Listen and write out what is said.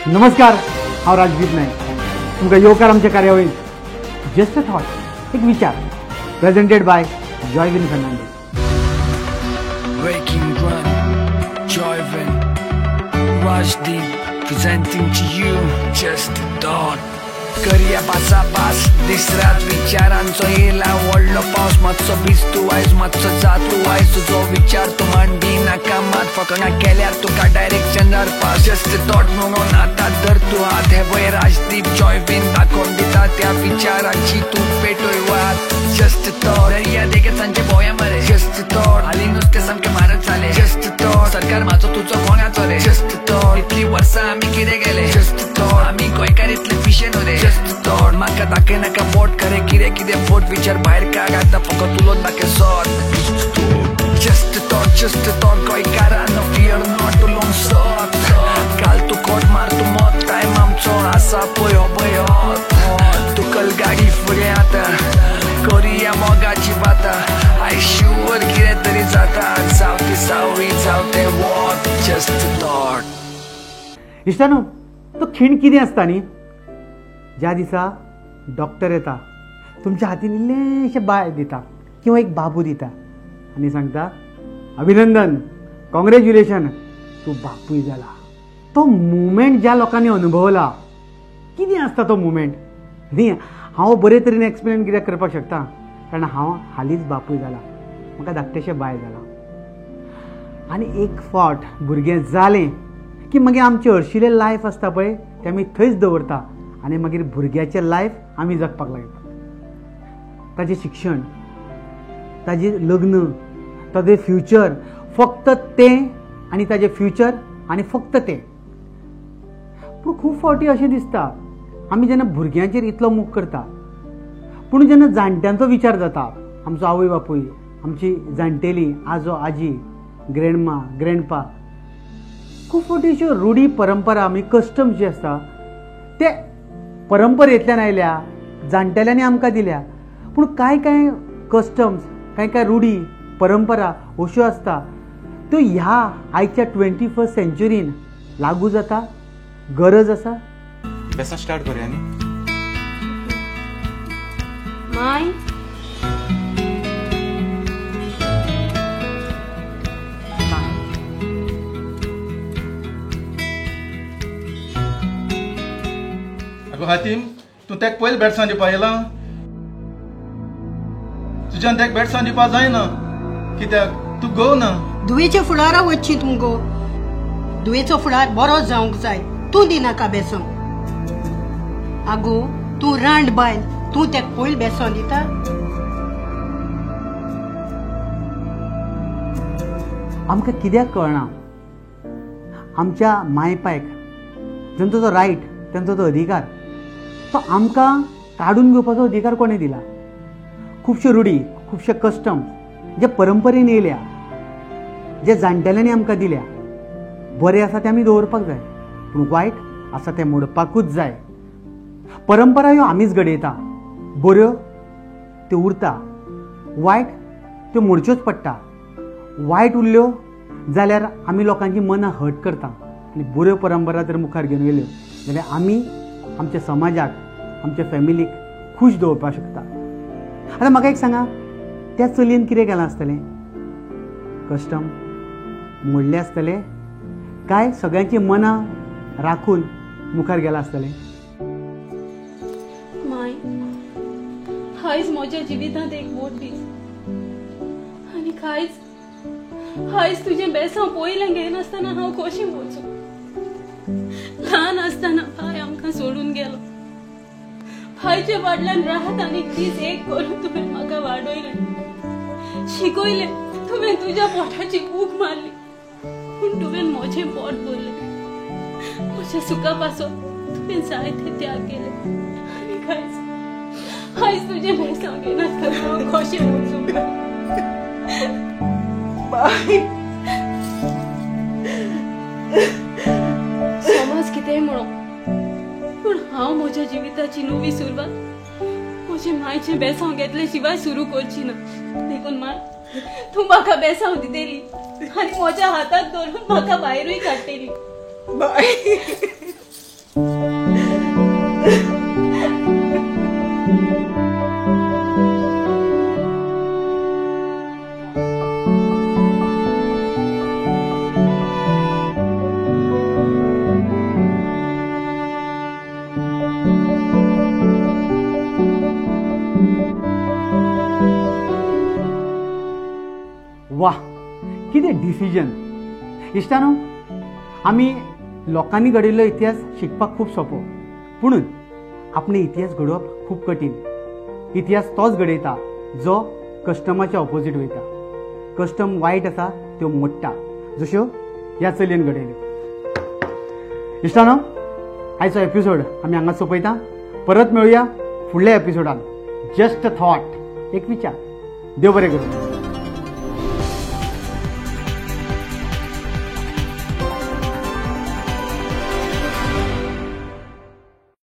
नमस्कार, हांव राजदीप नायक. तुमकां येवकार आमच्या कार्यावळींत जस्ट अ थॉट, एक विचार, presented by Joyvin Fernandes. Breaking Run, Joyvin, Rajdeep, presenting to you just a thought. करिया पासा पास दिसरात विचारांचो येला व्हडलो पावस मातसो भिजतू आयज मातसो जातू आयज तुजो विचार तू मांडी नाका मात फकना केल्यार तुका डायरेक्शन पास जस्ट थॉट म्हणून आतां धर तूं हात हे वय राजदीप जॉयविन दाखोवन दिता त्या विचारांची तूं पेटोय वाट जस्ट थॉट दर्या देगे सांजे भोंया मरे जस्ट थॉट हालीं नुस्तें सामकें मारत जालें जस्ट थॉट सरकार म्हाजो तुजो कोणाचो रे जस्ट थॉट इतलीं वर्सां आमी कितें केलें जस्ट थॉट आमी गोंयकार इतले पिशेन रे जस्ट थॉट म्हाका दाखय नाका बोट खरें कितें कितें फोट विचार भायर काड आतां फकत उलोवन दाखय सोद जस्ट थॉट गोंयकारान फियर नॉट टू लॉंग सोद घाल तूं कोट मार तूं मोत टायम आमचो आसा पळय हो पळय हो तुकल गाडी फुडें आतां करुया मोगाची बातां आय शुअर कितें तरी जाता जावं सावळी जावं तें वॉट जस्ट थॉट. इश्टानो, तो खीण कितें आसता न्ही, ज्या दिसा डॉक्टर येता तुमच्या हातीन इल्लेशें बाय दिता किंवा एक बाबू दिता आनी सांगता अभिनंदन, कॉंग्रॅच्युलेशन, तूं बापूय जाला. तो मुमेंट ज्या लोकांनी अनुभवला, कितें आसता तो मुमेंट न्ही. हांव बरे तरेन एक्सप्लेन कित्याक करपाक शकता, कारण हांव हालींच बापूय जाला, म्हाका धाकटेशें बाय जाला. आनी एक फावट भुरगें जालें की मागीर आमचें हरशिलें लायफ आसता पळय तें आमी थंयच दवरता आनी मागीर भुरग्याचें लायफ आमी जगपाक लागता. ताजें शिक्षण, ताजें लग्न, ताजें फ्युचर, फक्त तें आनी ताजें फ्युचर आनी फक्त तें. पूण खूब फावटी अशें दिसता आमी जेन्ना भुरग्यांचेर इतलो मोग करता, पूण जेन्ना जाणट्यांचो विचार जाता, आमचो आवय बापूय, आमची जाणटेली आजो आजी, ग्रँडमा ग्रँडपा, खूब फावटी अश्यो रुढी परंपरा आमी कस्टम्स जे आसता ते परंपरेंतल्यान आयल्या, जाणटेल्यांनी आमकां दिल्या. पूण कांय कांय कस्टम्स, कांय रुढी परंपरा अश्यो आसता त्यो ह्या आयच्या 21st सेंच्युरीन लागू जाता, गरज आसा. बेसा स्टार्ट करूया न्ही. माय अगो हातीम, तूं तेका पयलीं बॅट्सां दिवपा येयला. तुज्यान तेका बॅट्सां दिवपा जायना, कित्याक तूं गो ना. दुयेच्या फुडारा वचची तुमगो. दुयेचो फुडार बरो जावंक जाय, तूं दिनाका बेसों. आगो तूं रांड बायल, तूं तेका पयलीं बेसों दिता. आमकां कित्याक कळना आमच्या मायपायक जेंचो तो रायट, तेंचो तो अधिकार, तो आमकां काडून घेवपाचो अधिकार कोणें दिला. खुबश्यो रुढी, खुबशे कस्टम जे परंपरेन येयल्या, जे जाणटेल्यांनी आमकां दिल्या, बरें आसा तें आमी दवरपाक जाय, पूण वायट आसा तें मोडपाकूच जाय. परंपरा ह्यो आमीच घडयता, बऱ्यो त्यो उरता, वायट त्यो मोडच्योच पडटा. वायट उरल्यो जाल्यार आमी लोकांची मनां हट करता, आनी बऱ्यो परंपरा जर मुखार घेवन गेल्यो जाल्यार आमी आमच्या समाजाक, आमच्या फॅमिलीक खूश दवरपाक शकता. आतां म्हाका एक सांगा, त्या चलयेन कितें केलां आसतलें? कस्टम मोडले आसतले काय सगळ्यांची मनां राखून मुखार गेला आसतलें? माय, हायज म्हज्या जिवितांत एक मोठ दीस, आनी हायज तुजें बेसांव पयलें घेयनासतना हांव कशें वचूं. ल्हान आसतना भाय आमकां सोडून गेलो. भायच्या फाटल्यान राहत आनी दीस एक करून तुवें म्हाका वाडयलें, शिकयलें, तुवें तुज्या पोटाची भूक मारली, पूण तुवें म्हजें पोट भरलें. म्हज्या सुखा पासून तुवें जायते त्याग केले, आनी हायज तुजें बेसांव घेयनासतना हांव कशें वचूं. समाज कितेंय म्हणो, पूण हांव म्हज्या जिविताची नवी सुरवात म्हजे मायचें बेसांव घेतले शिवाय सुरू करची ना. देखून माय, तूं म्हाका बेसांव दितेली आनी म्हज्या हाताक धरून म्हाका भायरूय काडटेली. वाह कितें डिसिजन. इश्टानो, आमी लोकांनी घडयल्लो इतिहास शिकपाक खूब सोंपो, पुणून आपणे इतिहास घडोवप खूब कठीण. इतिहास तोच घडयता जो कस्टमाच्या ऑपोजीट वयता. कस्टम वायट आसा त्यो मोडटा, जश्यो ह्या चलयेन घडयल्यो. इश्टानो, आयचो एपिसोड आमी हांगा सोंपयता. परत मेळुया फुडल्या एपिसोडान. जस्ट अ थॉट, एक विचार. देव बरें करूं.